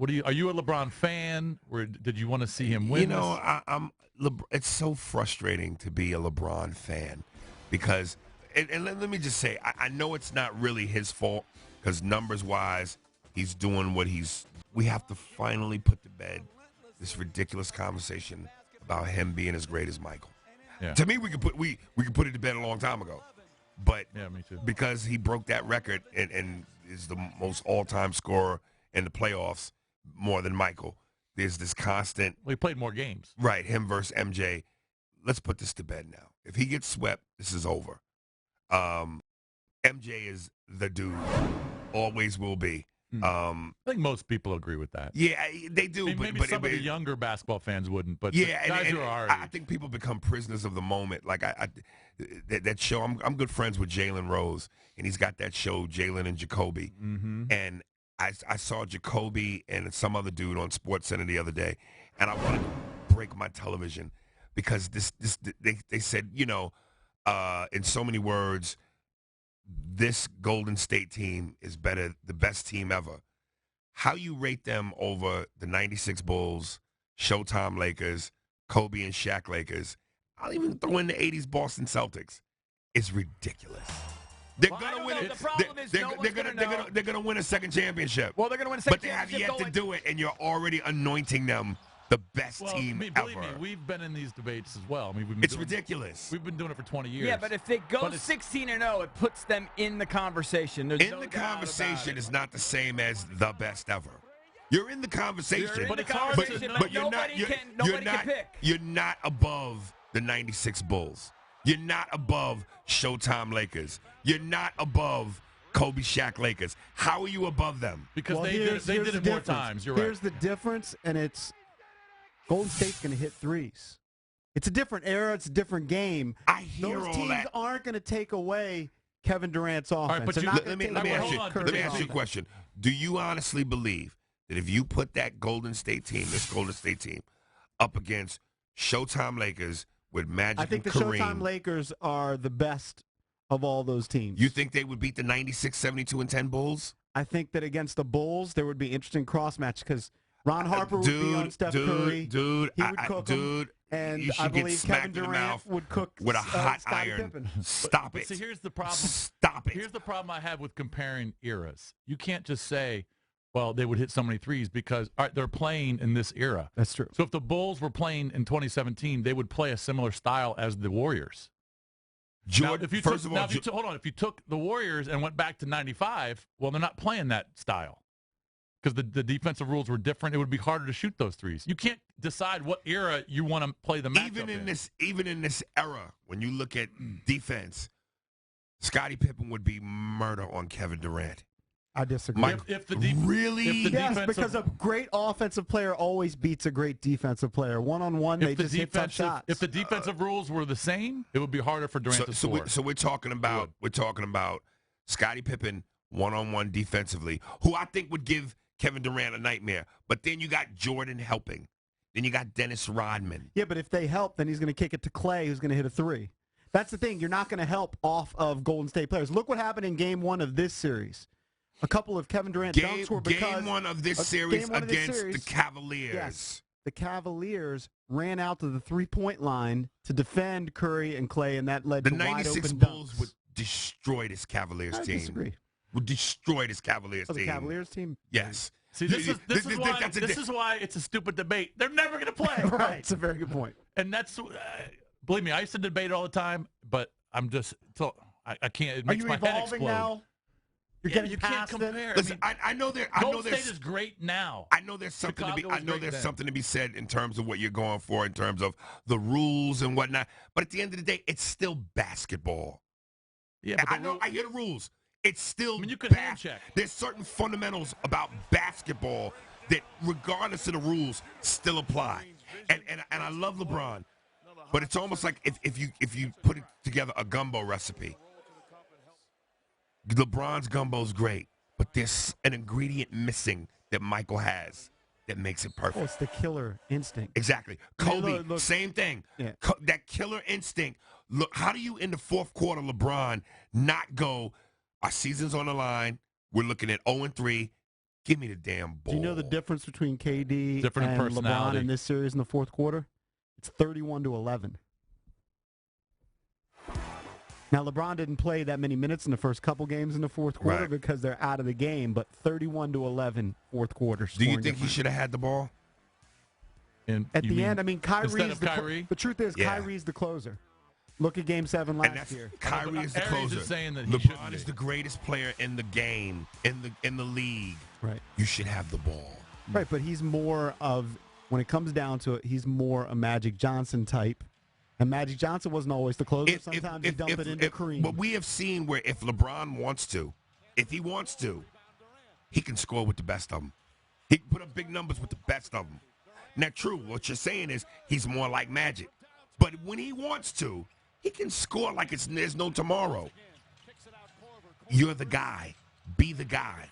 Are you a LeBron fan, or did you want to see him win? It's so frustrating to be a LeBron fan because, and let me just say, I know it's not really his fault because numbers-wise, he's doing what we have to finally put to bed this ridiculous conversation about him being as great as Michael. Yeah. To me, we could put it to bed a long time ago, but yeah, me too. Because he broke that record and is the most all-time scorer in the playoffs, more than Michael. There's this constant. Well, he played more games. Right, him versus MJ. Let's put this to bed now. If he gets swept, this is over. MJ is the dude. Always will be. I think most people agree with that. Yeah, they do. Maybe some of the younger basketball fans wouldn't, but yeah, guys who are our age. I think people become prisoners of the moment. Like that show. I'm good friends with Jalen Rose, and he's got that show, Jalen and Jacoby. Mm-hmm. And I saw Jacoby and some other dude on Sports Center the other day, and I wanted to break my television because they said, in so many words, this Golden State team is the best team ever. How you rate them over the 96 Bulls, Showtime Lakers, Kobe and Shaq Lakers, I'll even throw in the 80s Boston Celtics. It's ridiculous. They're gonna win it. They're gonna win a second championship. Well, they're gonna win a second championship. But they championship. have yet to do it, and you're already anointing them the best team believe ever. Me, we've been in these debates as well. I mean, it's ridiculous. We've been doing it for 20 years. Yeah, but if they go 16-0, it puts them in the conversation. There's in the conversation is not the same as the best ever. You're in the conversation, but nobody can pick. You're not above the 96 Bulls. You're not above Showtime Lakers. You're not above Kobe Shaq Lakers. How are you above them? Because they did it more times. You're right. Here's the difference, and it's Golden State's going to hit threes. It's a different era. It's a different game. I hear Those all teams that. aren't going to take away Kevin Durant's offense. All right, but let me ask you a question. Do you honestly believe that if you put this Golden State team, up against Showtime Lakers with Magic I think and the Kareem, Showtime Lakers are the best of all those teams. You think they would beat the 96, 72, and 10 Bulls? I think that against the Bulls, there would be interesting cross match because Ron Harper would be on Steph Curry. He would cook him. And I believe Kevin Durant would cook with a hot Scottie iron. Pippen. Stop it. See, here's the problem. Stop it. Here's the problem I have with comparing eras. You can't just say, well, they would hit so many threes because they're playing in this era. That's true. So if the Bulls were playing in 2017, they would play a similar style as the Warriors. Jordan, now, if you took the Warriors and went back to 95, well, they're not playing that style because the defensive rules were different. It would be harder to shoot those threes. You can't decide what era you want to play the matchup Even in this era, when you look at defense, Scottie Pippen would be murder on Kevin Durant. I disagree. Yes, because a great offensive player always beats a great defensive player. One-on-one, they just hit tough shots. If the defensive rules were the same, it would be harder for Durant to score. So we're talking about Scottie Pippen one-on-one defensively, who I think would give Kevin Durant a nightmare. But then you got Jordan helping. Then you got Dennis Rodman. Yeah, but if they help, then he's going to kick it to Clay, who's going to hit a three. That's the thing. You're not going to help off of Golden State players. Look what happened in Game 1 of this series. A couple of Kevin Durant dunks were because Game 1 of this series against the Cavaliers. Yes, the Cavaliers ran out to the three-point line to defend Curry and Clay, and that led to wide open dunks. The 96 Bulls would destroy this Cavaliers team. I disagree. Would destroy this Cavaliers team. The Cavaliers team? Yes. See, this is why it's a stupid debate. They're never going to play. Right. It's a very good point. And that's, believe me, I used to debate it all the time, but I'm just, I can't. It makes my head explode. Now? You're getting past can't compare. Listen, I know Golden State is great now. I know there's something something to be said in terms of what you're going for, in terms of the rules and whatnot. But at the end of the day, it's still basketball. Yeah, but I hear the rules. It's still. You could hand check. There's certain fundamentals about basketball that, regardless of the rules, still apply. And I love LeBron, but it's almost like if you put it together a gumbo recipe. LeBron's gumbo's great, but there's an ingredient missing that Michael has that makes it perfect. Oh, it's the killer instinct. Exactly. Kobe, same thing. Yeah. That killer instinct. Look, how do you in the fourth quarter, LeBron, not go, our season's on the line, we're looking at 0-3, Give me the damn ball. Do you know the difference between KD Different and LeBron personality. in this series in the fourth quarter? It's 31-11. Now, LeBron didn't play that many minutes in the first couple games in the fourth quarter because they're out of the game, but 31-11 fourth quarter. Do you think he should have had the ball? At the end, I mean, instead of Kyrie? The truth is, Kyrie's the closer. Look at Game 7 last year. Kyrie is the Aries closer. is saying that he LeBron is the greatest player in the game, in the league. Right. You should have the ball. Right, but he's more of, when it comes down to it, he's more a Magic Johnson type. And Magic Johnson wasn't always the closer. Sometimes he dumped it into Kareem. But we have seen where if LeBron wants to, he can score with the best of them. He can put up big numbers with the best of them. Now, true, what you're saying is he's more like Magic. But when he wants to, he can score like there's no tomorrow. You're the guy. Be the guy.